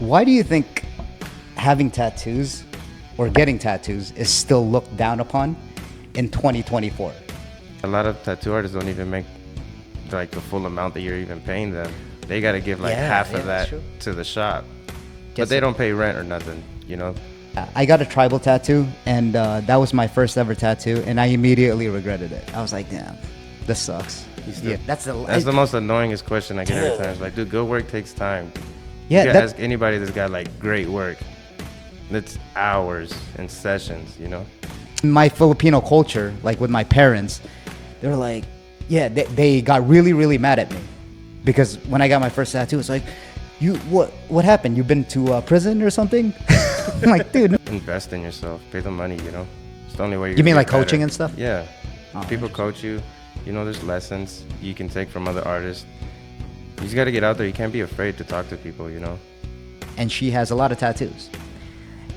Why do you think having tattoos or getting tattoos is still looked down upon in 2024? A lot of tattoo artists don't even make like the full amount that you're even paying them. They got to give like half of that to the shop, but they don't pay rent or nothing, you know? I got a tribal tattoo, and that was my first ever tattoo, and I immediately regretted it. I was like, damn, this sucks. Yeah, that's the most annoyingest question I get every time. It's like, dude, good work takes time. Yeah, you can ask anybody that's got like great work. It's hours and sessions, you know? My Filipino culture, like with my parents, they were like, yeah, they got really, really mad at me because when I got my first tattoo, it's like, what happened? You been to prison or something? I'm like, dude. Invest in yourself. Pay the money, you know? It's the only way you mean like coaching and stuff? Yeah. People coach you. You know, there's lessons you can take from other artists. You just got to get out there. You can't be afraid to talk to people, you know? And she has a lot of tattoos.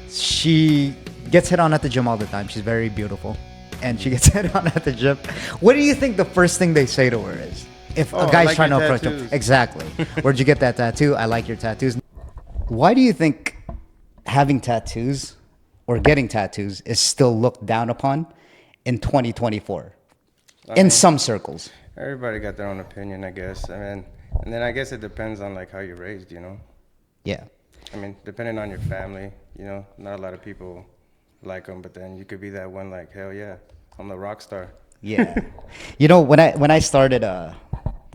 She gets hit on at the gym all the time. She's very beautiful. And she gets hit on at the gym. What do you think the first thing they say to her is? If a guy's trying to approach them. Exactly. Where'd you get that tattoo? I like your tattoos. Why do you think having tattoos or getting tattoos is still looked down upon in 2024? In some circles. Everybody got their own opinion, I guess. I mean, and then I guess it depends on like how you're raised, you know? Yeah. I mean, depending on your family, you know, not a lot of people like them, but then you could be that one like, hell yeah, I'm the rock star. Yeah. You know, when I started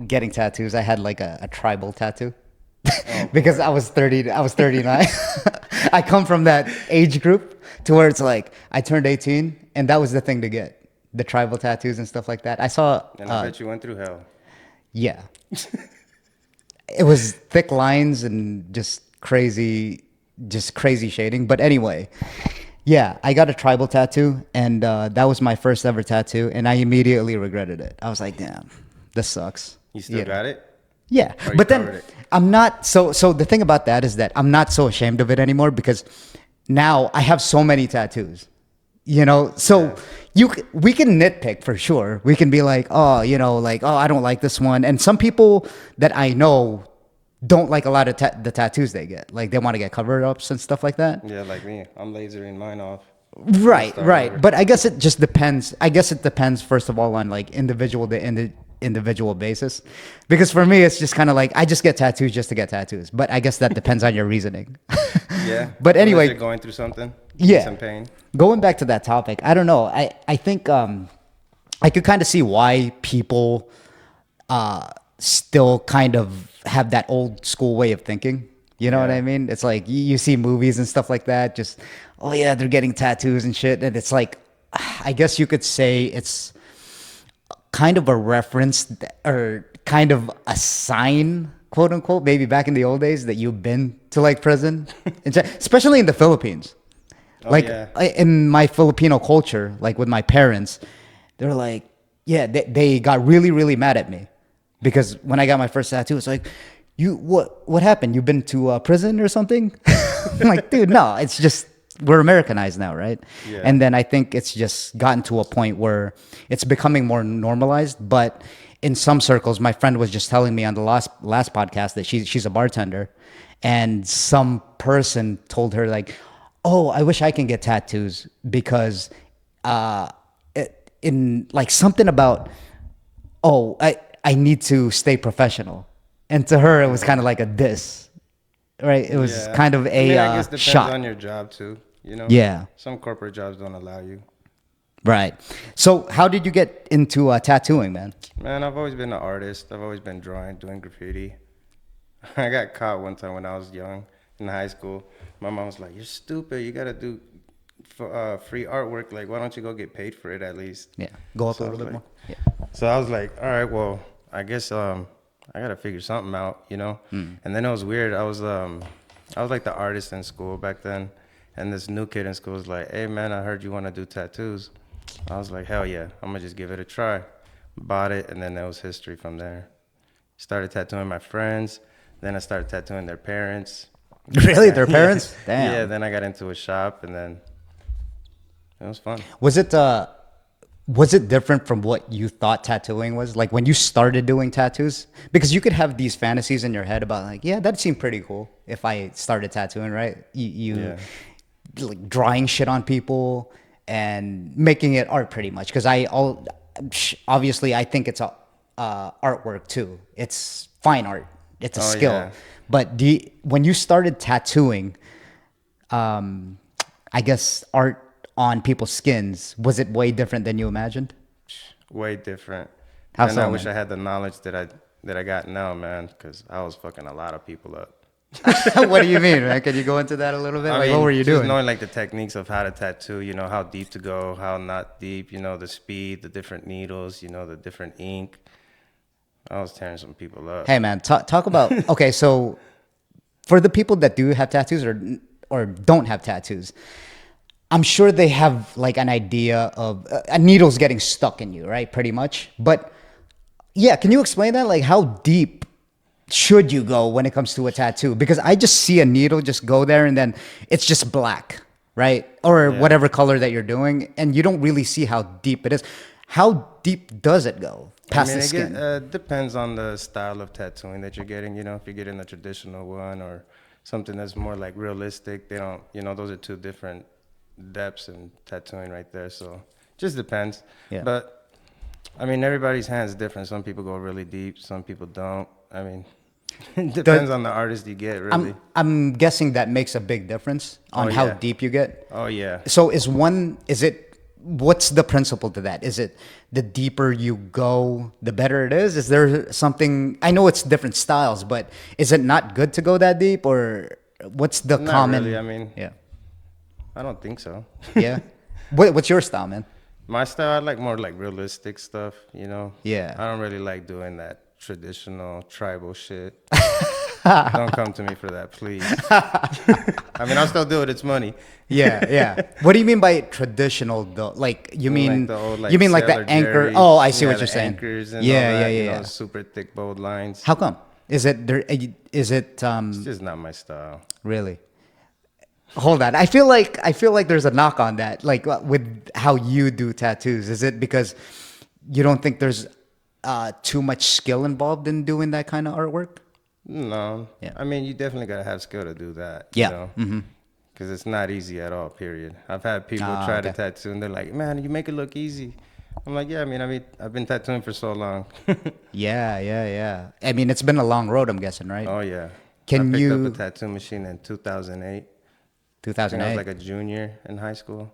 getting tattoos, I had like a tribal tattoo. Because I was 39. I come from that age group to where it's like I turned 18 and that was the thing to get. The tribal tattoos and stuff like that. I saw. And I bet you went through hell. Yeah. It was thick lines and just crazy shading. But anyway, yeah, I got a tribal tattoo, and that was my first ever tattoo, and I immediately regretted it. I was like, damn, this sucks. You still got it? Yeah, but then I'm not. So the thing about that is that I'm not so ashamed of it anymore because now I have so many tattoos. You know, so we can nitpick for sure. We can be like, oh, you know, like, oh, I don't like this one. And some people that I know don't like a lot of the tattoos they get. Like they want to get cover-ups and stuff like that. Yeah, like me. I'm lasering mine off. Right. But I guess it just depends. I guess it depends, first of all, on like individual basis. Because for me, it's just kind of like, I just get tattoos just to get tattoos. But I guess that depends on your reasoning. Yeah. But anyway. You're going through something. Yeah. Some pain. Going back to that topic, I don't know. I think I could kind of see why people still kind of have that old school way of thinking. You know what I mean? It's like you see movies and stuff like that. Just, oh yeah, they're getting tattoos and shit. And it's like, I guess you could say it's kind of a reference or kind of a sign, quote unquote, maybe back in the old days that you've been to like prison, especially in the Philippines. In my Filipino culture, like with my parents, they're like, yeah, they got really, really mad at me because when I got my first tattoo, it's like, what happened? You been to prison or something? I'm like, dude, no, it's just, we're Americanized now, right? Yeah. And then I think it's just gotten to a point where it's becoming more normalized. But in some circles, my friend was just telling me on the last podcast that she's a bartender, and some person told her like, oh, I wish I can get tattoos because in like something about, oh, I need to stay professional. And to her, it was kind of like a diss, right? It was kind of a I guess it depends shot. on your job too, you know? Yeah. Some corporate jobs don't allow you. Right. So how did you get into tattooing, man? Man, I've always been an artist. I've always been drawing, doing graffiti. I got caught one time when I was young in high school. My mom was like, you're stupid. You got to do free artwork. Like, why don't you go get paid for it at least? Yeah. Go up a little bit more. Yeah. So I was like, all right, well, I guess I got to figure something out, you know? And then it was weird. I was like the artist in school back then. And this new kid in school was like, hey, man, I heard you want to do tattoos. I was like, hell yeah, I'm going to just give it a try. Bought it, and then there was history from there. Started tattooing my friends. Then I started tattooing their parents. Really? Their parents? Damn. Yeah, then I got into a shop, and then it was fun. Was it Was it different from what you thought tattooing was? Like when you started doing tattoos? Because you could have these fantasies in your head about like, yeah, that seemed pretty cool if I started tattooing, right? You like drawing shit on people and making it art pretty much. Because obviously I think it's artwork too. It's fine art. It's a skill. Yeah. But when you started tattooing, I guess art on people's skins, was it way different than you imagined? Way different. How and so, I wish man? I had the knowledge that I got now, man, because I was fucking a lot of people up. What do you mean, man? Can you go into that a little bit? I Like, mean, what were you just doing? knowing like the techniques of how to tattoo, you know, how deep to go, how not deep, you know, the speed, the different needles, you know, the different ink. I was tearing some people up. Hey, man, talk about. Okay, so for the people that do have tattoos or don't have tattoos, I'm sure they have like an idea of a needle's getting stuck in you, right? Pretty much. But yeah, can you explain that? Like, how deep should you go when it comes to a tattoo? Because I just see a needle just go there and then it's just black, right? Or Yeah. whatever color that you're doing, and you don't really see how deep it is. How deep does it go past the skin? Depends on the style of tattooing that you're getting. You know, if you're getting a traditional one or something that's more like realistic, they don't, you know, those are two different depths in tattooing right there. So just depends. Yeah. But I mean, everybody's hand is different. Some people go really deep, some people don't. I mean, it depends on the artist you get, really. I'm guessing that makes a big difference on Oh, how yeah. deep you get. Oh yeah. So what's the principle to that? Is it the deeper you go, the better it is? Is there something, I know it's different styles, but is it not good to go that deep, or what's the Not common? really. I mean, Yeah. I don't think so. Yeah. What's your style, man? My style, I like more like realistic stuff, you know? Yeah. I don't really like doing that traditional tribal shit. Don't come to me for that, please. I mean, I'll still do it. It's money. Yeah, yeah. What do you mean by traditional though? Like you mean Like the old, like, you mean like Sailor the anchor? Jerry's. Oh, I see Yeah, what you're the saying. Anchors and Yeah, all yeah, that, yeah, you know, yeah. super thick bold lines. How come? Is it there? Is it It's just not my style. really? Hold on. I feel like there's a knock on that. Like with how you do tattoos. Is it because you don't think there's too much skill involved in doing that kind of artwork? No. Yeah. I mean, you definitely gotta have skill to do that. Yeah. You know? Mm-hmm. Because it's not easy at all. Period. I've had people Ah, try to okay. tattoo and they're like, "Man, you make it look easy." I'm like, "Yeah, I mean, I've been tattooing for so long." Yeah, yeah, yeah. I mean, it's been a long road, I'm guessing, right? Oh yeah. Can I picked you- up a tattoo machine in 2008. I think I 2008. was like a junior in high school.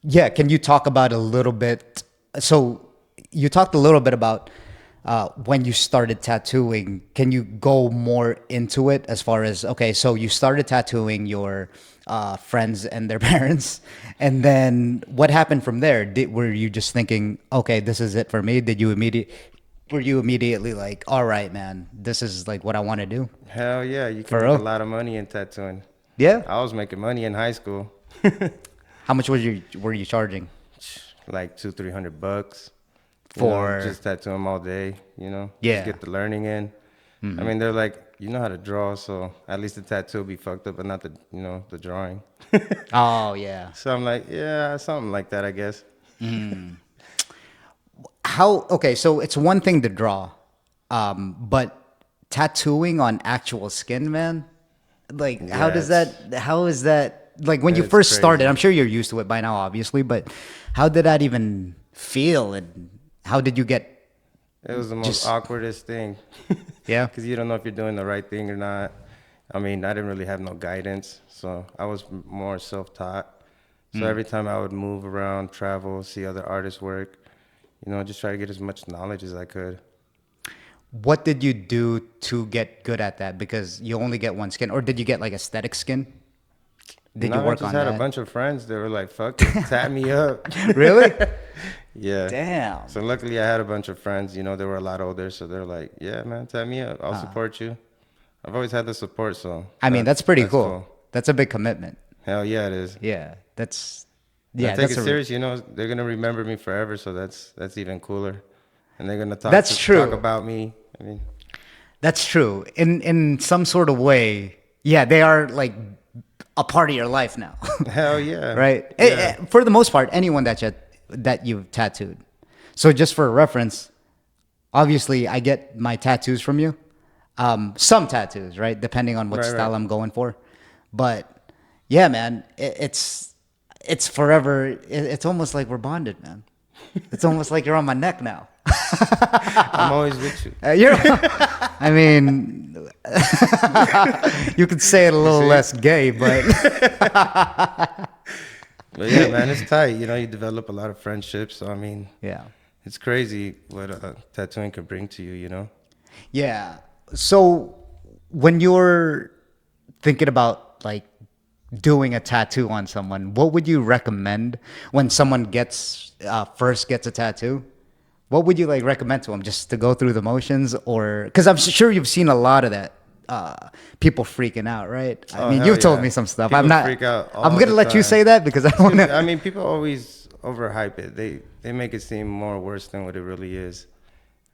Yeah, can you talk about a little bit? So you talked a little bit about when you started tattooing. Can you go more into it as far as, okay, so you started tattooing your friends and their parents, and then what happened from there? Were you just thinking, okay, this is it for me? Were you immediately like, all right, man, this is like what I want to do? Hell yeah, you For can make real? a lot of money in tattooing. Yeah. I was making money in high school, How much were you charging? like $200-300 For- just tattooing all day. You know, Yeah. just get the learning in. I mean, they're like, you know how to draw, so at least the tattoo will be fucked up, but not the drawing. Oh yeah. So I'm like, yeah, something like that, I guess. Okay, so it's one thing to draw, but tattooing on actual skin, man, like how is that like when you It's first started? crazy. I'm sure you're used to it by now, obviously, but how did that even feel, and how did you get? It was the most Just- awkwardest thing. Yeah. Because you don't know if you're doing the right thing or not. I mean, I didn't really have no guidance, so I was more self-taught. So every time I would move around, travel, see other artists work, you know, just try to get as much knowledge as I could. What did you do to get good at that? Because you only get one skin, or did you get like aesthetic skin? Did No, you work I on just had that? a bunch of friends that were like, fuck it, tap me up. Really? Yeah. Damn. So luckily I had a bunch of friends, you know, they were a lot older. So they're like, yeah, man, tap me up. I'll support you. I've always had the support. So I mean, that's pretty cool. cool. That's a big commitment. Hell yeah, it is. Yeah, that's I yeah. take That's it serious, you know, they're going to remember me forever. So that's even cooler. And they're going to That's true. talk about me. I mean, That's true. In some sort of way, yeah, they are like a part of your life now. hell yeah. Right? Yeah. For the most part, anyone that that you've tattooed. So just for reference, obviously I get my tattoos from you. Some tattoos, right? Depending on what style I'm going for. But yeah, man, it's forever. It's almost like we're bonded, man. It's almost like you're on my neck now. I'm always with you. I mean, you could say it a little less gay, but But yeah, man, it's tight. You know, you develop a lot of friendships. So I mean, yeah. it's crazy what tattooing can bring to you. You know. Yeah. So when you're thinking about like doing a tattoo on someone, what would you recommend when someone first gets a tattoo? What would you like recommend to them? Just to go through the motions, or because I'm sure you've seen a lot of that. People freaking out, right? I mean, you've told me some stuff. People I'm not. freak out I'm gonna let you say that because I don't want to. I mean, people always overhype it. They make it seem more worse than what it really is.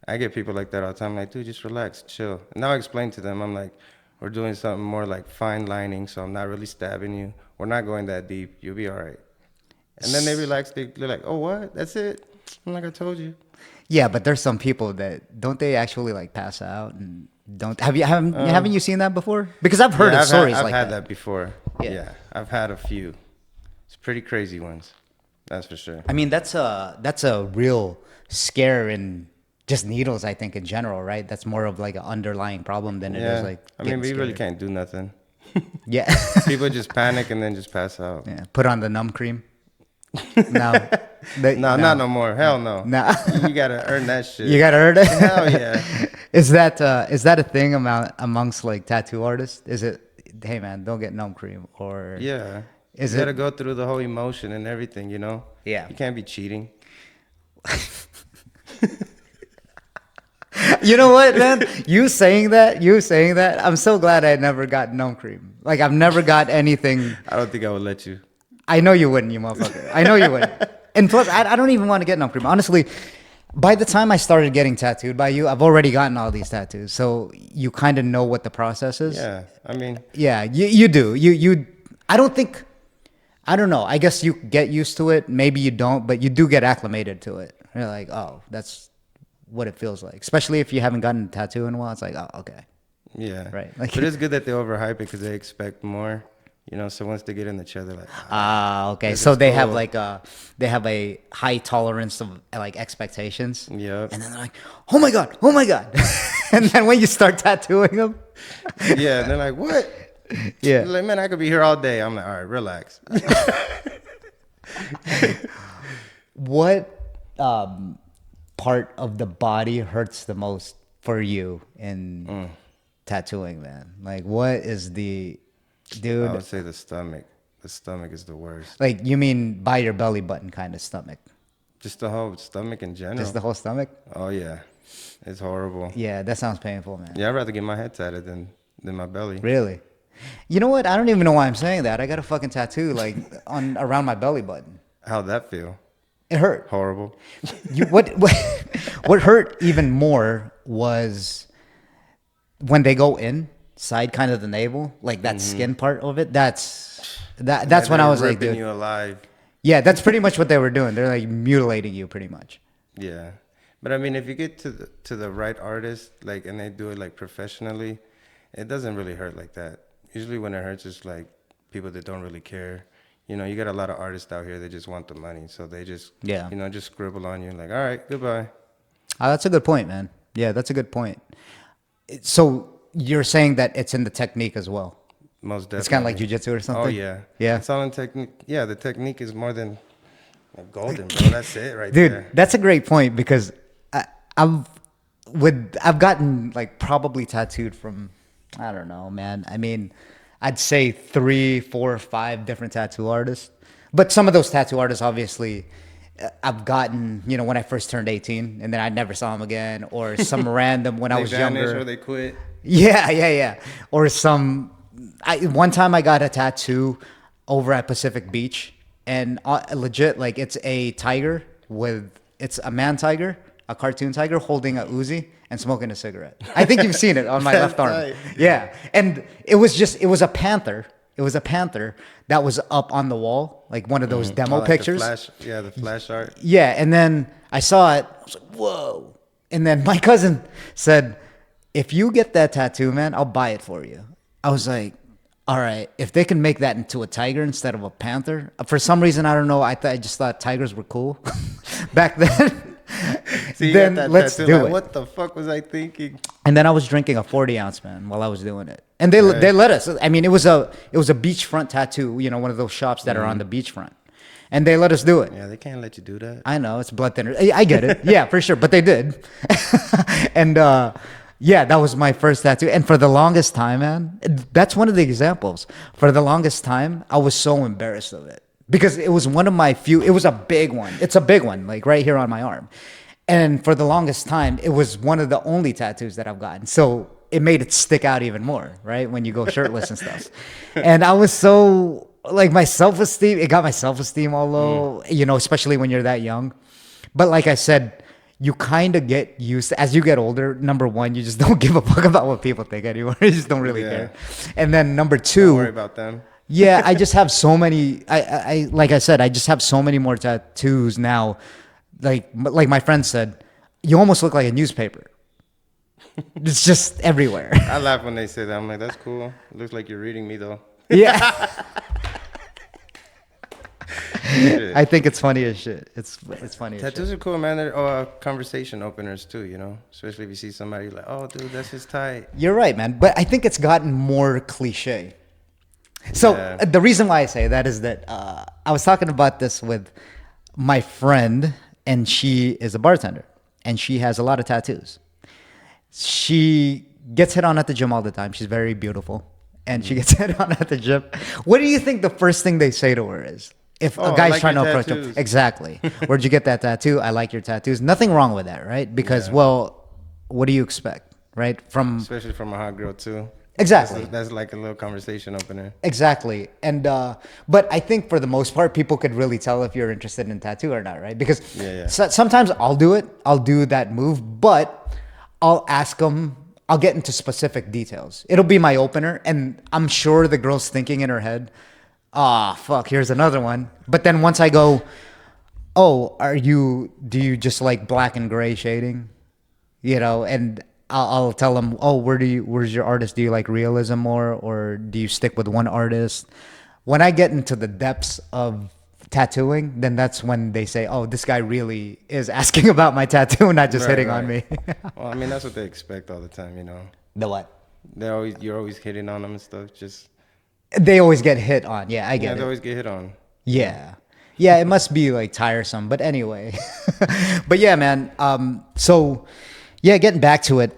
I get people like that all the time. I'm like, dude, just relax, chill. And now I explain to them. I'm like, we're doing something more like fine lining, so I'm not really stabbing you. We're not going that deep. You'll be all right. And then they relax. They're like, oh, what? That's it? I'm like, I told you. Yeah, but there's some people that don't they actually like pass out and don't haven't you seen that before? Because I've heard of stories like that. I've had that before. Yeah, I've had a few. It's pretty crazy ones. That's for sure. I mean, that's a real scare in just needles, I think, in general, right? That's more of like an underlying problem than it is like. I mean, we really can't do nothing. Yeah. People just panic and then just pass out. Yeah. Put on the numb cream. No. Not no more. Hell no. Nah. You gotta earn that shit. You gotta earn it. Hell yeah. Is that a thing amongst like tattoo artists? Is it, hey man, don't get numb cream, or yeah? You gotta go through the whole emotion and everything, you know. Yeah. You can't be cheating. You know what, man? You saying that, I'm so glad I never got numb cream. Like, I've never got anything. I don't think I would let you. I know you wouldn't, you motherfucker. I know you wouldn't. And plus, I don't even want to get numb cream. Honestly, by the time I started getting tattooed by you, I've already gotten all these tattoos. So you kind of know what the process is. Yeah, I mean. Yeah, you do. I don't know. I guess you get used to it. Maybe you don't, but you do get acclimated to it. You're like, oh, that's what it feels like. Especially if you haven't gotten a tattoo in a while. It's like, oh, okay. Yeah. Right. Like, but it's good that they overhype it because they expect more. You know, so once they get in the chair, they're like, okay. So they have like a high tolerance of like expectations. Yep. And then they're like, oh my God. And then when you start tattooing them. Yeah. And they're like, what? Yeah. They're like, man, I could be here all day. I'm like, all right, relax. What part of the body hurts the most for you in tattooing, man? Like, what is the... Dude, I would say the stomach. The stomach is the worst. Like, you mean by your belly button kind of stomach? Just the whole stomach in general. Just the whole stomach? Oh, yeah. It's horrible. Yeah, that sounds painful, man. Yeah, I'd rather get my head tatted than my belly. Really? You know what? I don't even know why I'm saying that. I got a fucking tattoo, like, around my belly button. How'd that feel? It hurt. Horrible. What hurt even more was when they go inside kind of the navel, like that skin part of it. That's when I was like, dude, you alive. Yeah, that's pretty much what they were doing. They're like mutilating you pretty much. Yeah. But I mean, if you get to the right artist, like, and they do it like professionally, it doesn't really hurt like that. Usually when it hurts, it's like people that don't really care. You know, you got a lot of artists out here that just want the money. So they just, you know, just scribble on you like, all right, goodbye. Oh, that's a good point, man. Yeah, that's a good point. So you're saying that it's in the technique as well? Most definitely. It's kind of like jiu-jitsu or something? Oh, yeah. Yeah. It's all in technique. Yeah, the technique is more than like golden, bro. That's it right Dude, there. that's a great point because I've gotten like probably tattooed from, I don't know, man. I mean, I'd say 3, 4, 5 different tattoo artists. But some of those tattoo artists, obviously, I've gotten, you know, when I first turned 18, and then I never saw them again, or some random when I was younger. Or they quit. Yeah. Or one time I got a tattoo over at Pacific Beach, and legit, like, it's a tiger it's a man tiger, a cartoon tiger holding a Uzi and smoking a cigarette. I think you've seen it on my left arm. Tight. Yeah. And it was a panther. It was a panther that was up on the wall, like one of those demo Oh, like pictures. The flash art. Yeah, and then I saw it. I was like, whoa. And then my cousin said, if you get that tattoo, man, I'll buy it for you. I was like, all right, if they can make that into a tiger instead of a panther. For some reason, I don't know. I just thought tigers were cool back then. So you Then got that let's tattoo, do like, it. what the fuck was I thinking? And then I was drinking a 40-ounce, man, while I was doing it. And they let us. I mean, it was a beachfront tattoo, you know, one of those shops that are on the beachfront. And they let us do it. Yeah, they can't let you do that. I know, it's blood thinner. I get it. Yeah, for sure. But they did. And yeah, that was my first tattoo. And for the longest time, man, that's one of the examples. For the longest time, I was so embarrassed of it. Because it was one of my few, it was a big one. It's a big one, like right here on my arm. And for the longest time, it was one of the only tattoos that I've gotten. So it made it stick out even more, right? When you go shirtless and stuff. And I was so, like, my self-esteem, it got my self-esteem all low, you know, especially when you're that young. But like I said, you kind of get used to, as you get older, number one, you just don't give a fuck about what people think anymore. You just don't really care. And then number two, Don't worry about them. yeah, I just have so many. I like I said, I just have so many more tattoos now. Like my friend said, you almost look like a newspaper. It's just everywhere. I laugh when they say that. I'm like, that's cool. It looks like you're reading me though. Yeah. I think it's funny as shit. It's funny as shit. Tattoos are cool, man. They're conversation openers too, you know. Especially if you see somebody like, oh, dude, that's his tight. You're right, man. But I think it's gotten more cliche. So Yeah. the reason why I say that is that I was talking about this with my friend, and she is a bartender, and she has a lot of tattoos. She gets hit on at the gym all the time. She's very beautiful, and she gets hit on at the gym. What do you think the first thing they say to her is? If a Oh, I guy's like trying to your approach tattoos. them, exactly. Where'd you get that tattoo? I like your tattoos. Nothing wrong with that, right? Because, well, what do you expect, right? From Especially from a hot girl too. exactly. That's like a little conversation opener. Exactly. And but I think for the most part, people could really tell if you're interested in tattoo or not, right? Because sometimes I'll do it. I'll do that move, but I'll ask them. I'll get into specific details. It'll be my opener, and I'm sure the girl's thinking in her head, "Ah, fuck, here's another one." But then once I go, "Oh, do you just like black and gray shading?" You know, and I'll tell them, oh, where's your artist? Do you like realism more, or do you stick with one artist? When I get into the depths of tattooing, then that's when they say, oh, this guy really is asking about my tattoo, not just hitting on me. Well, I mean, that's what they expect all the time, you know. The what? You're always hitting on them and stuff. Just They always get hit on. Yeah, I get they it. always get hit on. Yeah. Yeah, it must be like tiresome. But anyway. But yeah, man. So yeah, getting back to it.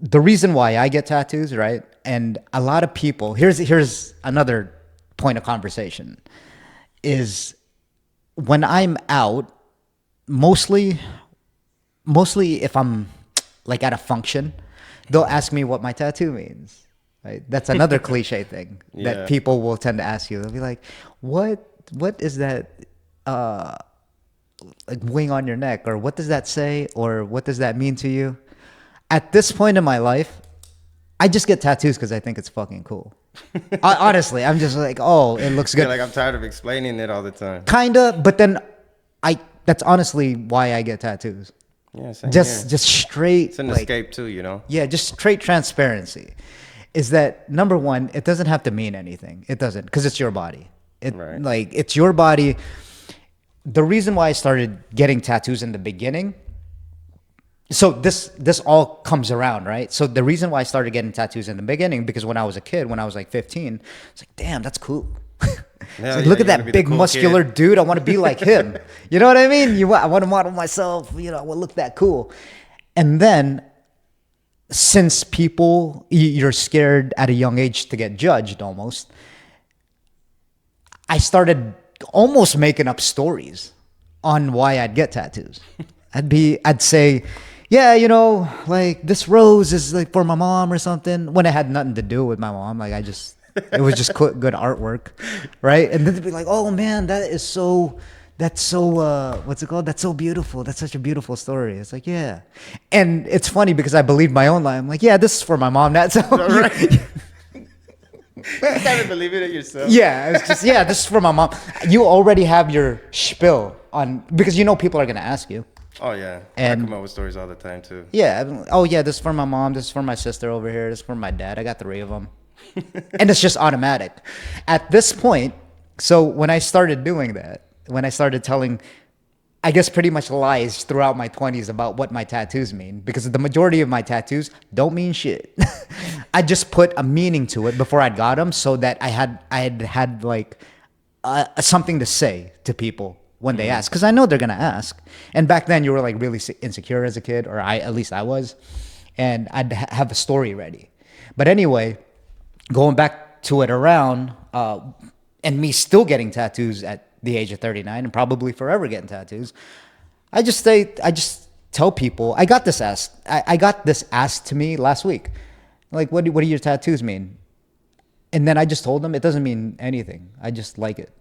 The reason why I get tattoos, right? And a lot of people, here's another point of conversation, is when I'm out, mostly if I'm like at a function, they'll ask me what my tattoo means. Right? That's another cliche thing that people will tend to ask you. They'll be like, what is that like wing on your neck, or what does that say, or what does that mean to you? At this point in my life, I just get tattoos because I think it's fucking cool. Honestly, I'm just like, oh, it looks good. Like I'm tired of explaining it all the time. Kinda, but then that's honestly why I get tattoos. Yeah, same Just here. straight. It's an like, escape too, you know. Yeah, just straight transparency. Is that number one? It doesn't have to mean anything. It doesn't, because it's your body. Like it's your body. The reason why I started getting tattoos in the beginning. So this all comes around, right? So the reason why I started getting tattoos in the beginning, because when I was a kid, when I was like 15, it's like, damn, that's cool. Like, look at that big muscular dude. I want to be like him. You know what I mean? I want to model myself. You know, I want to look that cool. And then, since you're scared at a young age to get judged almost, I started almost making up stories on why I'd get tattoos. I'd say, yeah, you know, like this rose is like for my mom or something, when it had nothing to do with my mom. Like it was just good artwork, right? And then they'd be like, oh man, that's so what's it called? That's so beautiful. That's such a beautiful story. It's like, yeah. And it's funny because I believe my own lie. I'm like, yeah, this is for my mom. That's all right. started believing it yourself. Yeah, it's just this is for my mom. You already have your spiel on because you know people are gonna ask you. Oh yeah, And I come up with stories all the time too. yeah, oh yeah, this is for my mom. This is for my sister over here. This is for my dad. I got 3 of them, and it's just automatic. At this point, so when I started doing that, when I started telling, I guess pretty much lies throughout my 20s about what my tattoos mean, because the majority of my tattoos don't mean shit. I just put a meaning to it before I got them, so that I had like something to say to people when they ask, because I know they're gonna ask. And back then, you were like really insecure as a kid, or at least I was, and I'd have a story ready. But anyway, going back to it around, and me still getting tattoos at the age of 39 and probably forever getting tattoos. I just tell people, I got this asked to me last week. Like, what do your tattoos mean? And then I just told them it doesn't mean anything. I just like it.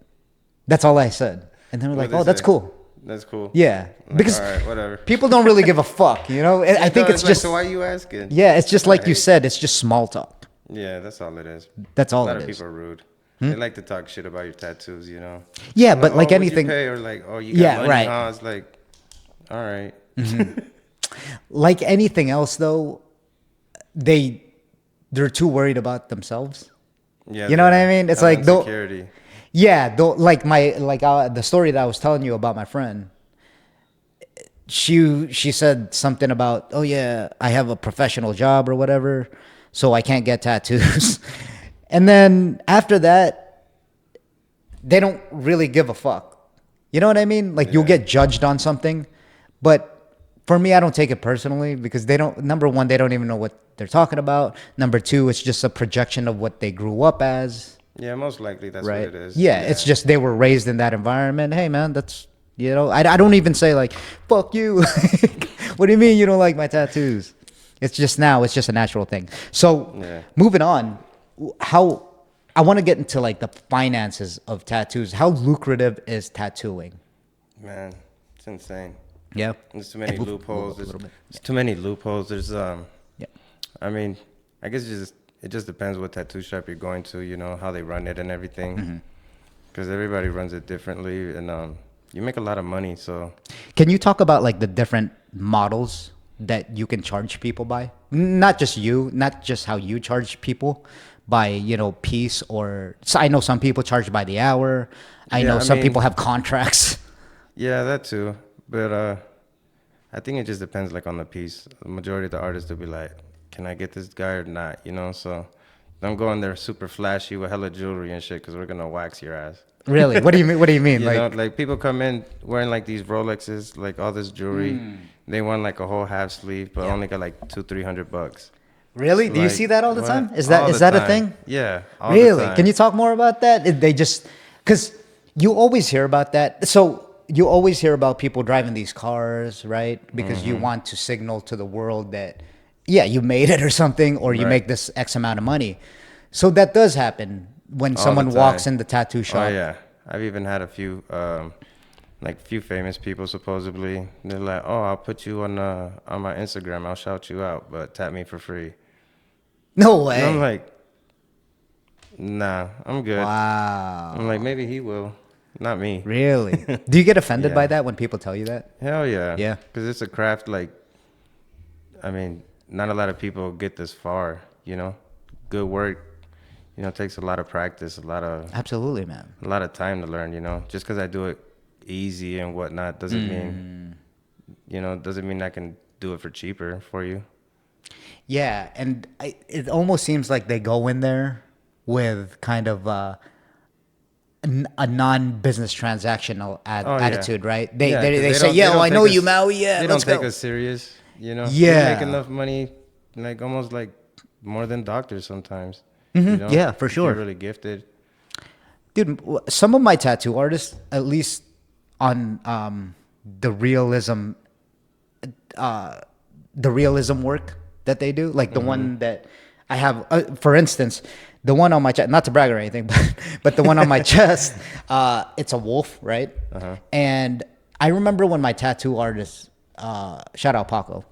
That's all I said. And then we're like, oh, that's cool. That's cool. Yeah. Like, because all right, whatever. people don't really give a fuck, you know? I think it's like, just, so why are you asking? yeah, it's just like you said, it's just small talk. Yeah, that's all it is. That's all A lot it of is. people are rude. They like to talk shit about your tattoos, you know. Yeah, but like oh, anything. What'd you pay? Or like, oh, you got Yeah, money, right. huh? It's like, all right. Like anything else, though, they're too worried about themselves. Yeah, You know what I mean? It's like insecurity. like the story that I was telling you about my friend. She said something about, oh yeah, I have a professional job or whatever, so I can't get tattoos. And then after that, they don't really give a fuck. You know what I mean? Like you'll get judged on something, but for me, I don't take it personally because number one, they don't even know what they're talking about. Number two, it's just a projection of what they grew up as. Yeah, most likely that's Right. what it is. Yeah, it's just they were raised in that environment. Hey, man, that's, you know, I don't even say like, fuck you. What do you mean you don't like my tattoos? It's just a natural thing. So moving on, how I want to get into like the finances of tattoos. How lucrative is tattooing? Man, it's insane. Yeah. There's too many loopholes. a little bit. There's too many loopholes. There's Yeah. I mean, I guess it just depends what tattoo shop you're going to, you know, how they run it and everything. Because everybody runs it differently, and you make a lot of money. So, Can you talk about like the different models that you can charge people by? Not just how you charge people by, you know, piece or. So I know some people charge by the hour. I know some people have contracts. Yeah, that too. But I think it just depends like on the piece. The majority of the artists will be like, can I get this guy or not? You know, so don't go in there super flashy with hella jewelry and shit because we're gonna wax your ass. Really? What do you mean? What do you mean? You like, know, like people come in wearing like these Rolexes, like all this jewelry. They want like a whole half sleeve, but only got like $200-300. really? It's Do you like, see that all the what? time? Is All that the a time. thing? Yeah. All Really? The time. Can you talk more about that? They just because you always hear about that. So you always hear about people driving these cars, right? Because you want to signal to the world that, yeah, you made it or something, or you make this X amount of money. So that does happen when someone walks in the tattoo shop. Oh yeah, I've even had a few, few famous people supposedly. They're like, "Oh, I'll put you on my Instagram. I'll shout you out, but tap me for free." No way. And I'm like, nah, I'm good. Wow. I'm like, maybe he will, not me. Really? Do you get offended by Yeah. that when people tell you that? Hell yeah. Yeah. Because it's a craft. Like, I mean, not a lot of people get this far. You know, good work. You know, it takes a lot of practice, Absolutely, man. a lot of time to learn. You know, just because I do it easy and whatnot doesn't mean, doesn't mean I can do it for cheaper for you. Yeah, and it almost seems like they go in there with kind of a non-business transactional attitude, right? They say, "Yeah, well, I know you, Maui. Yeah, they let's don't go." take us serious. You know, Yeah. we make enough money, like almost like more than doctors sometimes. You know? Yeah, for If sure. you're really gifted. Dude, some of my tattoo artists, at least on the realism work that they do, like the one that I have, for instance, the one on my chest, not to brag or anything, but the one on my chest, it's a wolf, right? And I remember when my tattoo artist, shout out Paco,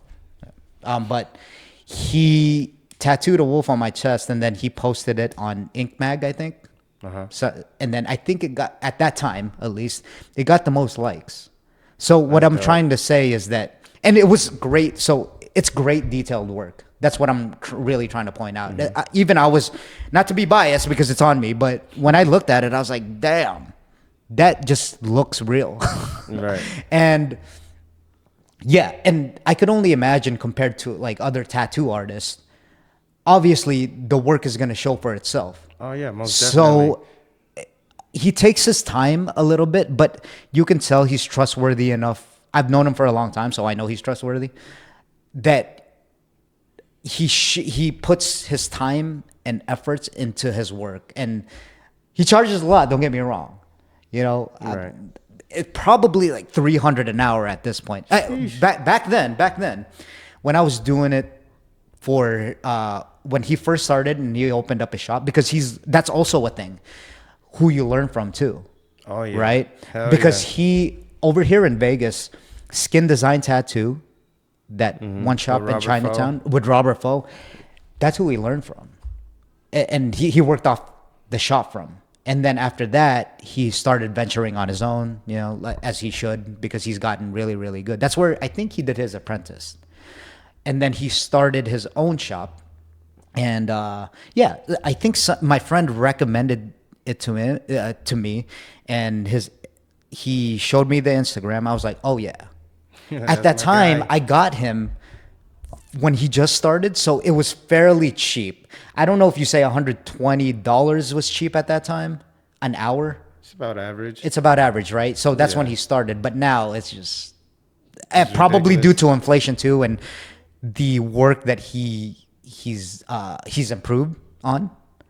but he tattooed a wolf on my chest, and then he posted it on Ink Mag, I think. Uh-huh. So, and then I think it got, at that time at least, it got the most likes. So what I'm dope. trying to say is that, and it was great. So it's great detailed work. That's what I'm really trying to point out. Even I was, not to be biased because it's on me, but when I looked at it, I was like, damn, that just looks real. Right. And yeah, and I could only imagine compared to like other tattoo artists, obviously the work is going to show for itself. Oh yeah, most definitely. So he takes his time a little bit, but you can tell he's trustworthy enough. I've known him for a long time, so I know he's trustworthy. That he puts his time and efforts into his work, and he charges a lot. Don't get me wrong, you know. Right. It's probably like $300 an hour at this point. Back then, when I was doing it for when he first started and he opened up a shop, because that's also a thing, who you learn from too. Oh yeah. Right? Hell Because yeah. he over here in Vegas, Skin Design Tattoo, that one shop With in Robert Chinatown with Robert Foe, that's who we learned from. And he worked off the shop from. And then after that, he started venturing on his own, you know, as he should, because he's gotten really, really good. That's where I think he did his apprentice. And then he started his own shop. And yeah, I think my friend recommended it to me, and he showed me the Instagram. I was like, oh yeah. At that That's my time, guy. I got him when he just started, so it was fairly cheap. I don't know if you say $120 was cheap at that time, an hour. It's about average. It's about average, right? So that's when Yeah. he started. But now it's just probably due ridiculous. to inflation too, and the work that he's improved on.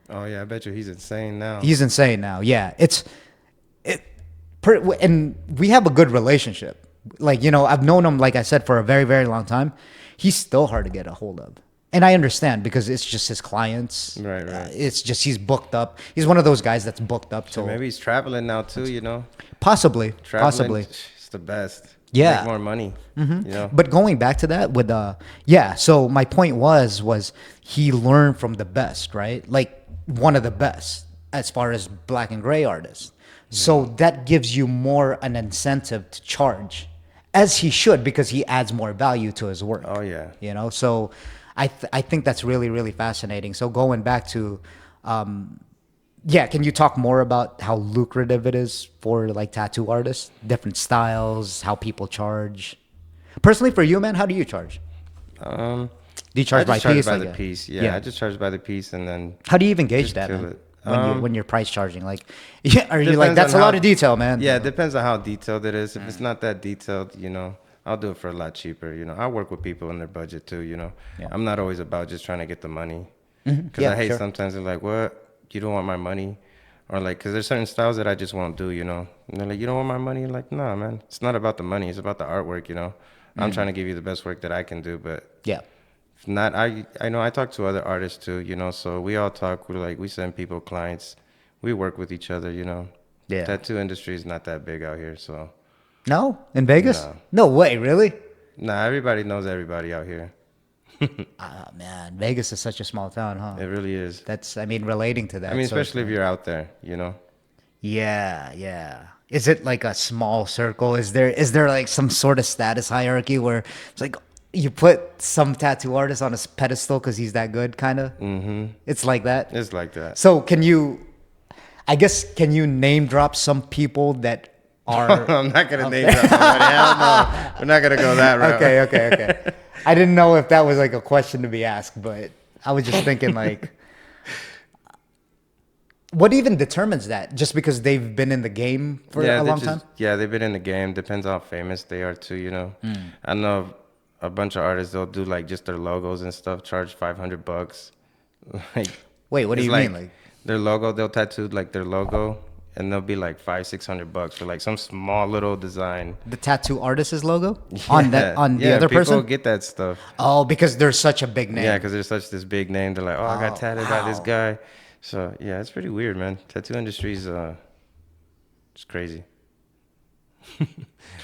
Oh yeah, I bet you he's insane now. He's insane now. Yeah, and we have a good relationship. Like, you know, I've known him, like I said, for a very, very long time. He's still hard to get a hold of. And I understand because it's just his clients. Right. It's just he's booked up. He's one of those guys that's booked up So till maybe he's traveling now too, you know. possibly. Traveling, it's the best. Yeah. Make more money. You know. But going back to that with yeah, so my point was he learned from the best, right? Like one of the best as far as black and gray artists. So that gives you more an incentive to charge, as he should, because he adds more value to his work. Oh yeah. You know, so I think that's really, really fascinating. So going back to yeah, can you talk more about how lucrative it is for like tattoo artists, different styles, how people charge? Personally, for you, man, how do you charge? Um, Do you charge I by just charge piece? by like the a- piece. Yeah, I just charge by the piece, and then How do you even gauge just that, kill man? it. When you're price charging, like, yeah, are you like depends that's a on lot how- of detail, man? Yeah, it depends on how detailed it is. If it's not that detailed, you know, I'll do it for a lot cheaper. You know, I work with people in their budget too. You know, Yeah. I'm not always about just trying to get the money, because Yeah, I hate sure. sometimes they're like, "What? You don't want my money?" Or like, because there's certain styles that I just won't do. You know, and they're like, "You don't want my money?" Like, nah, man, it's not about the money. It's about the artwork. You know, I'm trying to give you the best work that I can do, but Yeah. if not, I know I talk to other artists too, you know, so we all talk. We're like, we send people clients, we work with each other, you know. Yeah. Tattoo industry is not that big out here, so No, in Vegas? No. No way, really? nah, everybody knows everybody out here. Ah, man, Vegas is such a small town, huh? It really is. That's, I mean, relating to that. I mean, so it's especially if you're out there, you know. Yeah, yeah. Is it like a small circle? Is there like some sort of status hierarchy where it's like you put some tattoo artist on a pedestal because he's that good, kind of? Mm-hmm. It's like that. It's like that. So can you name drop some people that are? I'm not gonna name that somebody. Hell no, we're not gonna go that route. Okay. I didn't know if that was like a question to be asked, but I was just thinking like. What even determines that? Just because they've been in the game for a long time? Yeah, they've been in the game. Depends how famous they are too, you know. I know a bunch of artists, they'll do like just their logos and stuff, charge $500. Like, Wait, what do it's you mean? Like, their logo, they'll tattoo like their logo, and they'll be like $500-$600 for like some small little design. the tattoo artist's logo on the Yeah, other people person? get that stuff. Oh, because they're such a big name. Yeah, because they're such this big name. They're like, oh, I got tatted by this wow. guy. So yeah, it's pretty weird, man. Tattoo industry's it's crazy.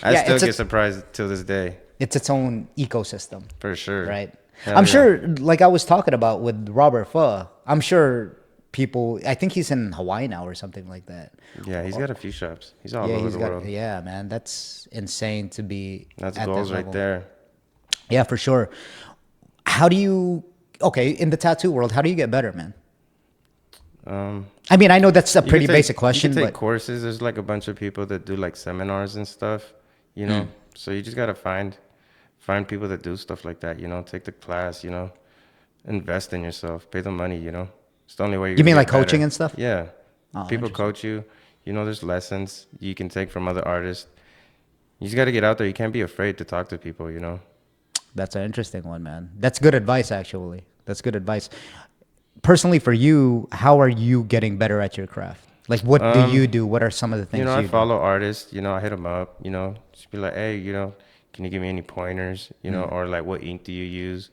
I Yeah, still it's a- get surprised till this day, It's its own ecosystem, for sure. right? Hell I'm yeah. sure, like I was talking about with Robert Pho, I'm sure people, I think he's in Hawaii now or something like that. Yeah, he's got a few shops. He's all Yeah, over he's the got, world. yeah, man, that's insane to be That's at that goals right level. there. Yeah, for sure. How do you, okay, in the tattoo world, how do you get better, man? Um, I mean, I know that's a you could pretty take basic you could question, take but courses. There's like a bunch of people that do like seminars and stuff, you know. So you just gotta find people that do stuff like that, you know. Take the class, you know. Invest in yourself. Pay the money, you know. It's the only way you're you gonna mean get like coaching better. and stuff? Yeah. Oh, People interesting. coach you. You know, there's lessons you can take from other artists. You just gotta get out there. You can't be afraid to talk to people, you know. That's an interesting one, man. That's good advice, actually. That's good advice. Personally, for you, how are you getting better at your craft? Like, what do you do? What are some of the You know, things I you do? follow artists. You know, I hit them up. You know, just be like, hey, you know, can you give me any pointers? You know, or like, what ink do you use?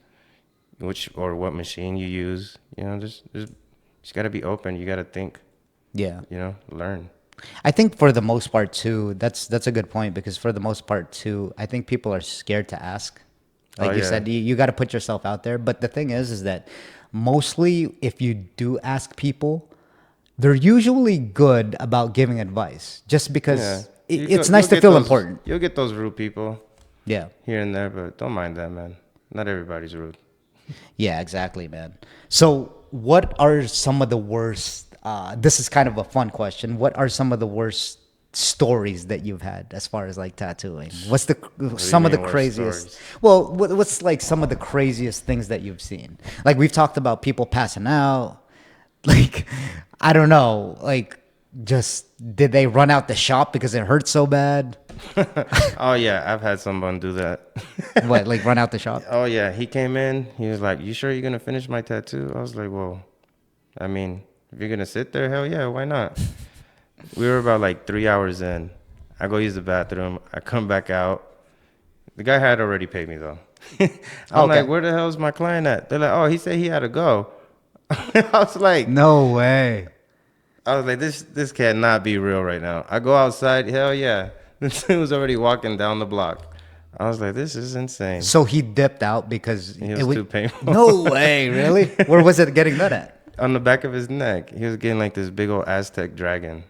Which or what machine you use? You know, just gotta be open. You gotta think. Yeah. You know, learn. I think for the most part too, that's a good point because for the most part too, I think people are scared to ask. Oh, Like you yeah. said, you got to put yourself out there. But the thing is that mostly if you do ask people, they're usually good about giving advice just Yeah, because it's nice to get feel those. important. You'll get those rude people Yeah. here and there, but don't mind them, man. Not everybody's rude. Yeah, exactly, man. So, what are some of the worst? This is kind of a fun question. What are some of the worst stories that you've had as far as like tattooing? What's the do you some of the mean, worst craziest? stories? Well, what's like some of the craziest things that you've seen? Like we've talked about people passing out. Like I don't know. Like just did they run out the shop because it hurt so bad? Oh yeah, I've had someone do that. What like run out the shop? Oh yeah, he came in. He was like, "You sure you're gonna finish my tattoo?" I was like, "Well, I mean, if you're gonna sit there, hell yeah, why not?" We were about like 3 hours in. I go use the bathroom. I come back out. The guy had already paid me though. I'm Okay. like, "Where the hell's my client at?" They're like, "Oh, he said he had to go." I was like, No way. this cannot be real right now. I go outside. Hell yeah, this dude was already walking down the block. I was like, this is insane. So he dipped out because He was too painful. No way, really? Where was it getting that at? On the back of his neck, he was getting like this big old Aztec dragon.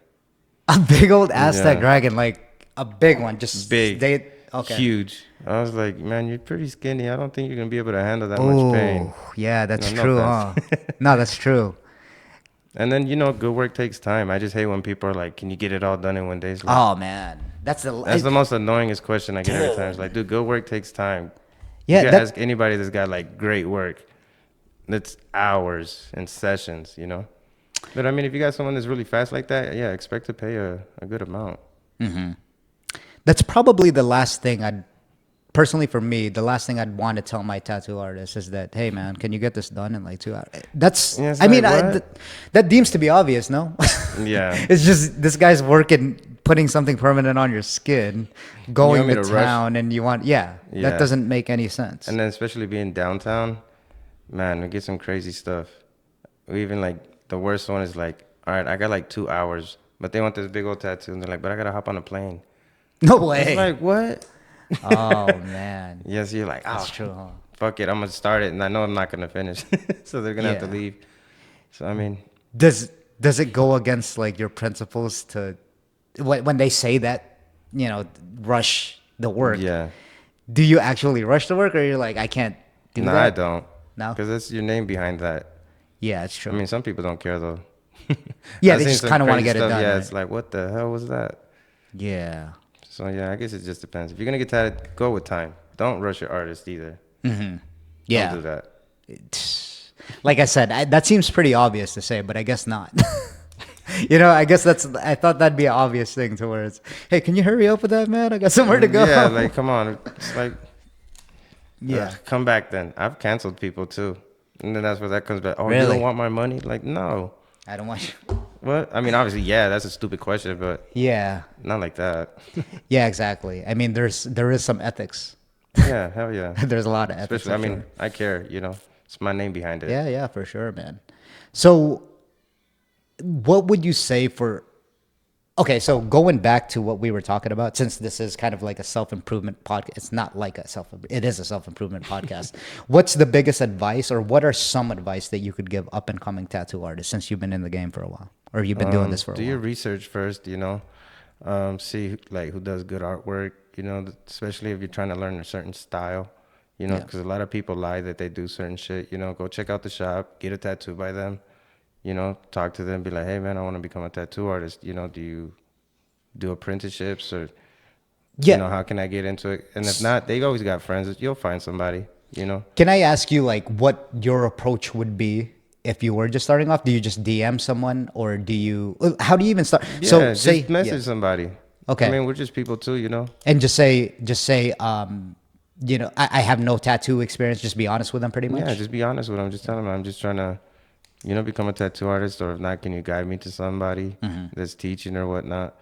A big old Aztec Yeah. dragon, like a big one, just Big, okay. huge. I was like, man, you're pretty skinny. I don't think you're gonna be able to handle that much pain. Oh, yeah, that's No true, huh? offense. No, that's true. And then good work takes time. I just hate when people are like, "Can you get it all done in one day?" It's like, Oh man, that's the most annoyingest question I get every time. It's like, dude, good work takes time. Yeah, You can that- ask anybody that's got like great work. That's hours and sessions, you know. But I mean, if you got someone that's really fast like that, yeah, expect to pay a good amount. that's probably the last thing I'd personally for me. The last thing I'd want to tell my tattoo artist is that, hey man, can you get this done in like 2 hours? That's Yeah, it's I mean, like, what? that deems to be obvious, no? Yeah. It's just this guy's working, putting something permanent on your skin, going me to to rush? town, and you want, Yeah. that doesn't make any sense. And then especially being downtown, man, we get some crazy stuff. We even like the worst one is like, all right, I got like 2 hours, but they want this big old tattoo, and they're like, but I gotta hop on a plane. No way. It's like, what? Oh man, Yes, you're like, oh, that's true, huh? fuck it, I'm gonna start it, and I know I'm not gonna finish, so they're gonna have to Yeah. leave. So I mean, Does it go against like your principles to when they say that, rush the work? yeah, Do you actually rush the work, or you're like, I can't do no, that? I don't, No? because that's your name behind that. Yeah, it's true. I mean, some people don't care though. Yeah, I've they seen just some kinda wanna crazy get it stuff. done, Yeah, right? it's like, what the hell was that? Yeah. So yeah, I guess it just depends. If you're gonna get tatted, go with time. Don't rush your artist either. Yeah. Don't do that. Like I said, that seems pretty obvious to say, but I guess not. I guess I thought that'd be an obvious thing to where it's, hey, can you hurry up with that, man? I got somewhere to go. Yeah, like come on. It's like Yeah. come back then. I've canceled people too. And then that's where that comes back. Oh, you Really? don't want my money? Like, no. I don't want you. What? I mean, obviously, yeah, that's a stupid question, but Yeah. not like that. Yeah, exactly. I mean, there is some ethics. Yeah, hell yeah. There's a lot of ethics. Especially, I I'm mean, sure. I care, it's my name behind it. Yeah, for sure, man. So, what would you say for Okay, so going back to what we were talking about, since this is kind of like a self-improvement podcast, it's not like it is a self-improvement podcast. What's the biggest advice, or what are some advice that you could give up-and-coming tattoo artists since you've been in the game for a while, or you've been doing this for a Do while? your research first, see like who does good artwork, especially if you're trying to learn a certain style, Yeah. because a lot of people lie that they do certain shit, go check out the shop, get a tattoo by them, talk to them, be like, hey man, I want to become a tattoo artist. Do you do apprenticeships or, Yeah. how can I get into it? And if not, they always got friends. You'll find somebody. Can I ask you like what your approach would be if you were just starting off? Do you just DM someone, or how do you even start? Yeah, So just say, message somebody. Okay. I mean, we're just people too, and just say, I have no tattoo experience. Just be honest with them, pretty much. Yeah, just be honest with them. Just tell them I'm just trying to, become a tattoo artist, or if not, can you guide me to somebody that's teaching or whatnot?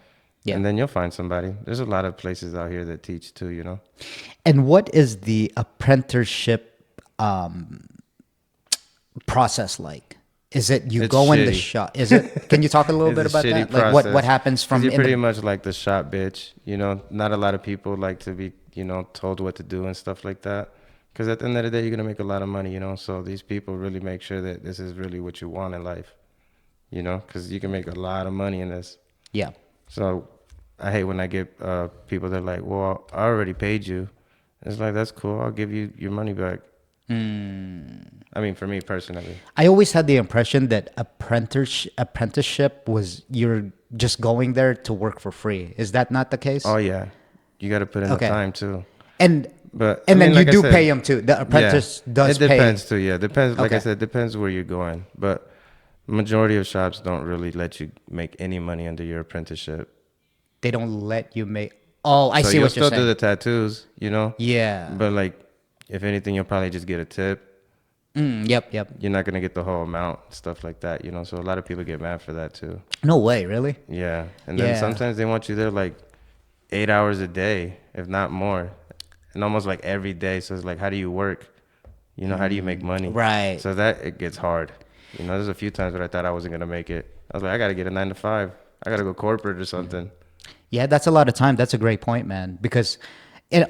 Yeah. And then you'll find somebody. There's a lot of places out here that teach too. And what is the apprenticeship process like? Is it you It's go in the shitty. shop? Is it? Can you talk a little It's bit a about shitty that? Like what process. happens 'Cause from you're in pretty the, much like the shop bitch. Not a lot of people like to be, told what to do and stuff like that. Because at the end of the day, you're gonna make a lot of money. So these people really make sure that this is really what you want in life. Because you can make a lot of money in this. yeah. So I hate when I get people that are like, well, I already paid you. It's like, that's cool. I'll give you your money back. I mean, for me personally. I always had the impression that apprenticeship was you're just going there to work for free. Is that not the case? Oh, yeah. You got to put in Okay. the time, too. And But and I then mean, like you I do said, pay them too. The apprentice does It pay. depends, too. Yeah, depends. Like I Okay. said, depends where you're going. But majority of shops don't really let you make any money under your apprenticeship. They don't let you make. Oh, I So see you'll what you're still do saying. the tattoos, Yeah. But, like, if anything, you'll probably just get a tip. Yep. You're not going to get the whole amount, stuff like that, So a lot of people get mad for that, too. No way, really? Yeah. And then Yeah. sometimes they want you there like 8 hours a day, if not more. And almost like every day. So it's like, how do you work? How do you make money? Right. So that it gets hard. There's a few times where I thought I wasn't going to make it. I was like, I got to get a 9 to 5. I got to go corporate or something. Yeah, that's a lot of time. That's a great point, man. Because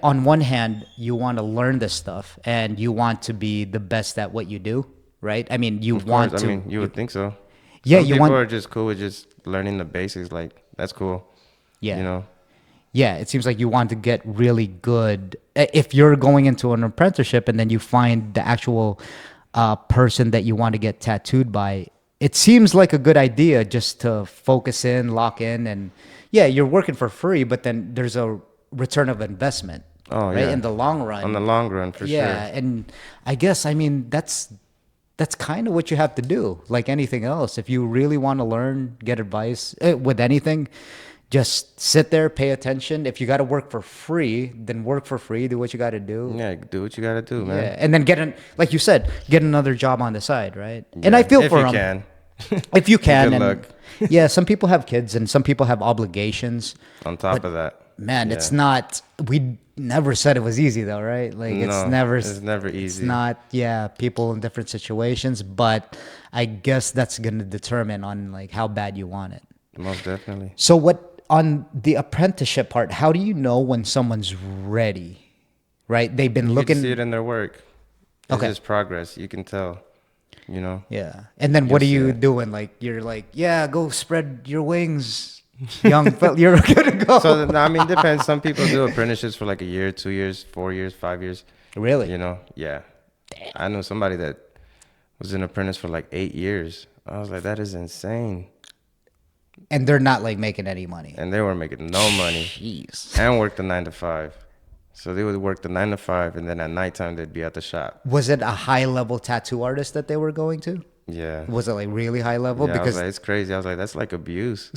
on one hand, you want to learn this stuff and you want to be the best at what you do, right? I mean, you Of want course, to. I mean, you would think so. Yeah, Some you people want. are just cool with just learning the basics. Like, that's cool. Yeah. Yeah, it seems like you want to get really good. If you're going into an apprenticeship and then you find the actual person that you want to get tattooed by, it seems like a good idea just to focus in, lock in, and yeah, you're working for free, but then there's a return of investment, Oh, right? yeah. In the long run. On the long run, for Yeah, sure. and I guess that's kind of what you have to do. Like anything else, if you really want to learn, get advice with anything, just sit there, pay attention. If you got to work for free, then work for free. Do what you got to do. Yeah, do what you got to do, man. Yeah, and then like you said, get another job on the side, right? And I Yeah, feel if for you them. can. If you can, Good and luck. yeah, some people have kids and some people have obligations. On top of that. Man, Yeah. it's not. We never said it was easy, though, right? Like No, it's never easy. It's not. Yeah, people in different situations, but I guess that's gonna determine on like how bad you want it. Most definitely. So what on the apprenticeship part? How do you know when someone's ready? Right? They've been You looking. can see it in their work. It's Okay. just progress. You can tell. Yeah. And then what are You'll see you it. doing? Like you're like, yeah, go spread your wings, young fella. You're good to go. So I mean, depends. Some people do apprenticeships for like a year, 2 years, 4 years, 5 years. Really? Yeah. I know somebody that was an apprentice for like 8 years. I was like, that is insane. And they're not like making any money. And they were making no money Jeez. and worked the 9 to 5. So they would work the 9 to 5, and then at nighttime they'd be at the shop. Was it a high level tattoo artist that they were going to? Yeah. Was it like really high level? Yeah, I was Because like, it's crazy. I was like, that's like abuse.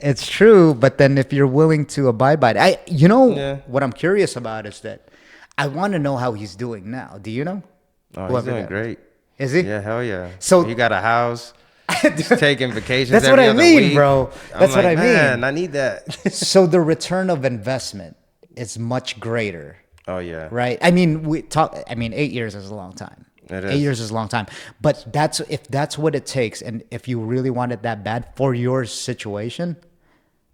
it's true, but then if you're willing to abide by it, Yeah. what I'm curious about is that I want to know how he's doing now. Do you know? Oh, he's Whoever doing that- great. Is he? Yeah, hell yeah. So- he got a house. He's taking vacations. That's every what I other mean, week. bro. I'm That's what like, I mean. Man, I need that. So the return of investment is much greater, Oh yeah. right? I mean, 8 years is a long time. It 8 years is a long time. But if that's what it takes, and if you really want it that bad for your situation,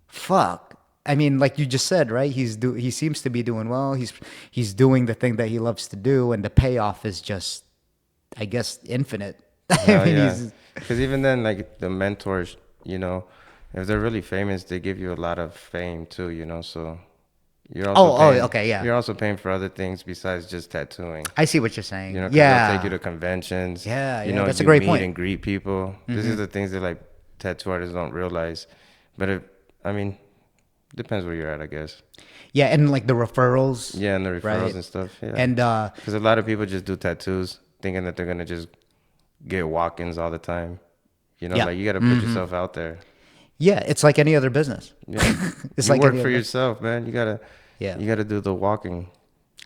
fuck. I mean, like you just said, right? He seems to be doing well. He's doing the thing that he loves to do, and the payoff is just, I guess, infinite. I mean, Yeah. Because even then, like the mentors, you know, if they're really famous, they give you a lot of fame too, you know. So you're also paying, okay, yeah. You're also paying for other things besides just tattooing. I see what you're saying. You know, 'cause yeah, they'll take you to conventions. Yeah, you yeah, know, that's a you great meet point. and greet people. This is the things that like tattoo artists don't realize. But I mean, depends where you're at, I guess. Yeah, and like the referrals. Yeah, and the referrals Right. and stuff. Yeah. And Because a lot of people just do tattoos thinking that they're gonna just get walk-ins all the time. You know, Yeah. like you got to put yourself out there. yeah, it's like any other business. Yeah. It's You like work any for other- yourself, man. Yeah. You gotta do the walking.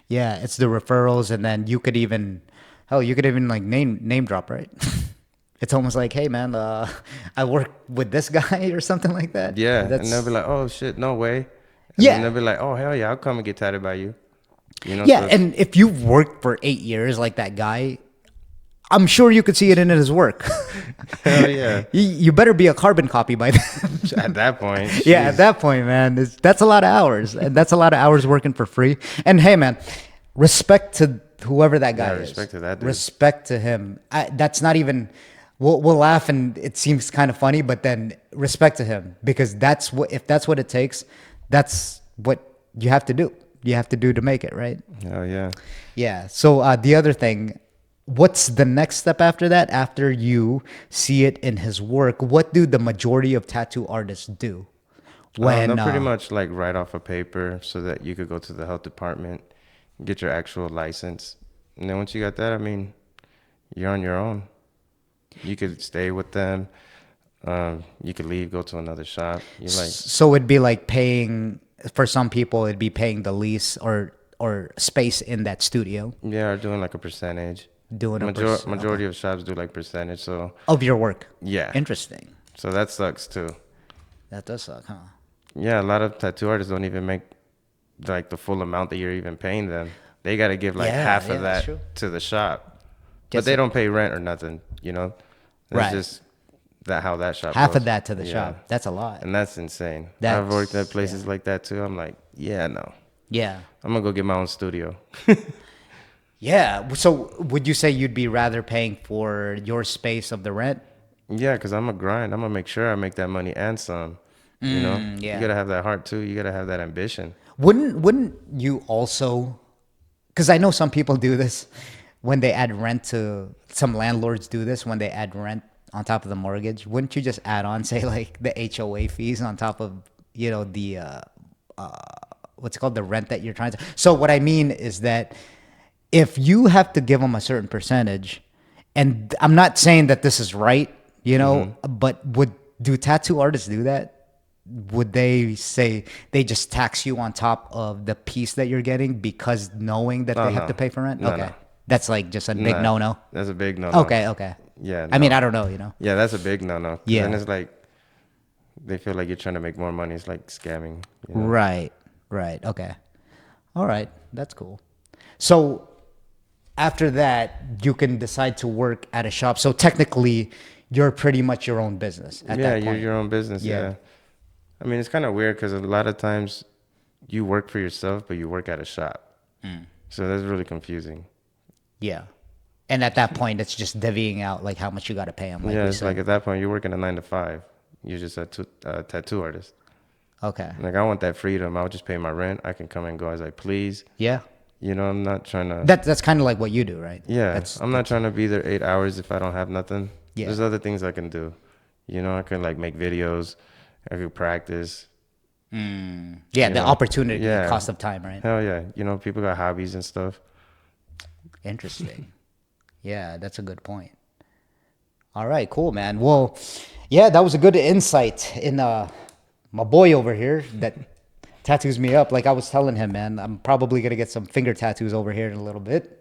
Yeah, it's the referrals, and then you could even like name drop, right? It's almost like, hey man, I work with this guy or something like that. Yeah, That's, and they'll be like, "Oh shit, no way." And Yeah. then they'll be like, "Oh hell yeah, I'll come and get tatted by you." You know. yeah, so it's- and if you've worked for 8 years like that guy, I'm sure you could see it in his work. hell yeah. You better be a carbon copy by then. At that point. Yeah, jeez. at that point, man, that's a lot of hours, and that's a lot of hours working for free. And hey, man, respect to whoever that guy Yeah, is. respect to that dude. Respect to him. That's not even. We'll laugh, and it seems kind of funny, but then respect to him, because if that's what it takes, that's what you have to do. You have to do to make it, right? Hell yeah. Yeah. So the other thing, what's the next step after that? After you see it in his work, what do the majority of tattoo artists do? They'll pretty much like write off a paper so that you could go to the health department, get your actual license, and then once you got that, I mean, you're on your own. You could stay with them. You could leave, go to another shop. You like, So it'd be like paying for some people. It'd be paying the lease or space in that studio, yeah, or doing like a percentage. doing a Majority of shops do like percentage. So of your work. yeah, Interesting. so that sucks too. That does suck, huh? Yeah, a lot of tattoo artists don't even make like the full amount that you're even paying them. They got to give like Yeah, half yeah, of that's that true. to the shop, Guess but they it- don't pay rent or nothing. You know, that's Right. just how that shop. Half goes. of that to the Yeah. shop. That's a lot. And that's insane. That's- I've worked at places like that too. I'm like, yeah, no. Yeah. I'm gonna go get my own studio. Yeah. So would you say you'd be rather paying for your space of the rent? Yeah, because I'm a grind. I'm gonna make sure I make that money and some. You know, yeah. you gotta have that heart too. You gotta have that ambition. Wouldn't you also? Because I know some people do this when they add rent to. Some landlords do this when they add rent on top of the mortgage. Wouldn't you just add on, say, like the HOA fees on top of the what's it called, the rent that you're trying to? So what I mean is that if you have to give them a certain percentage, and I'm not saying that this is right, but do tattoo artists do that? Would they say they just tax you on top of the piece that you're getting because knowing that they have no. to pay for rent? No, Okay. no. That's like just a big Nah, no-no. That's a big no-no. Okay. Yeah. I mean, no. I don't know. Yeah, that's a big no-no. Yeah. And it's like they feel like you're trying to make more money. It's like scamming. You know? Right. Okay. All right. That's cool. So after that, you can decide to work at a shop. So technically, you're pretty much your own business at Yeah, that point. you're your own business. Yeah. Yeah. I mean, it's kind of weird because a lot of times you work for yourself, but you work at a shop. So that's really confusing. Yeah. And at that point, it's just divvying out like how much you got to pay them. Like Yeah, we it's said. like at that point you're working a 9 to 5. You're just a tattoo artist. Okay. Like I want that freedom. I'll just pay my rent. I can come and go as I please. Yeah. You know, I'm not trying to. That's kind of like what you do, right? Yeah, That's, I'm not trying to be there 8 hours if I don't have nothing. Yeah. There's other things I can do. You know, I can like make videos. I could practice. yeah, the know, opportunity, yeah. cost of time, right? Hell yeah. You know, people got hobbies and stuff. Interesting. Yeah, that's a good point. All right, cool, man. Well, yeah, that was a good insight in my boy over here that tattoos me up. Like I was telling him, man, I'm probably gonna get some finger tattoos over here in a little bit.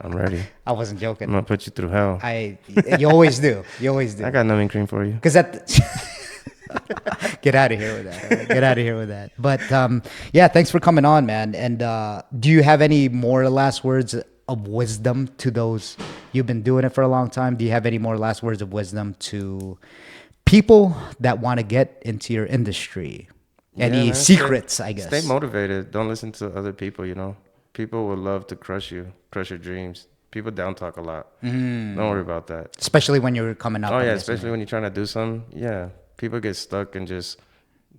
I'm ready. I wasn't joking. I'm gonna put you through hell. You always do. You always do. I got numbing cream for you. Because get out of here with that. All right? Get out of here with that. But yeah, thanks for coming on, man. And do you have any more last words of wisdom to those? You've been doing it for a long time. Do you have any more last words of wisdom to people that want to get into your industry? Any man, secrets, I guess? Stay motivated. Don't listen to other people, you know. People will love to crush you, crush your dreams. People down talk a lot. Don't worry about that. Especially when you're coming up. Oh, yeah, especially when you're trying to do something. Yeah, people get stuck in just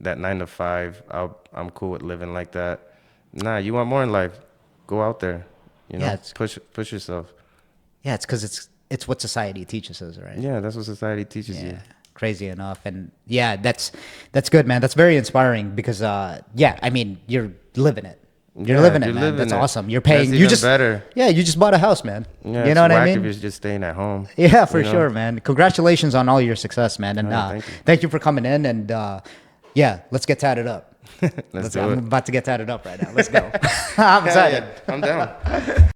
that 9 to 5. I'm cool with living like that. Nah, you want more in life. Go out there. You know, push yourself. Yeah, it's because it's what society teaches us, right? Yeah, that's what society teaches you. Crazy enough. And yeah, that's good, man. That's very inspiring because yeah, I mean, you're living it. You're living it, man. That's awesome. You're paying. That's even better. Yeah, you just bought a house, man. Yeah, you know what I mean? If you're just staying at home. Yeah, for sure, man. Congratulations on all your success, man. And thank you for coming in. And yeah, let's get tatted up. Let's do it. I'm about to get tatted up right now. Let's go. I'm excited. Yeah, I'm down.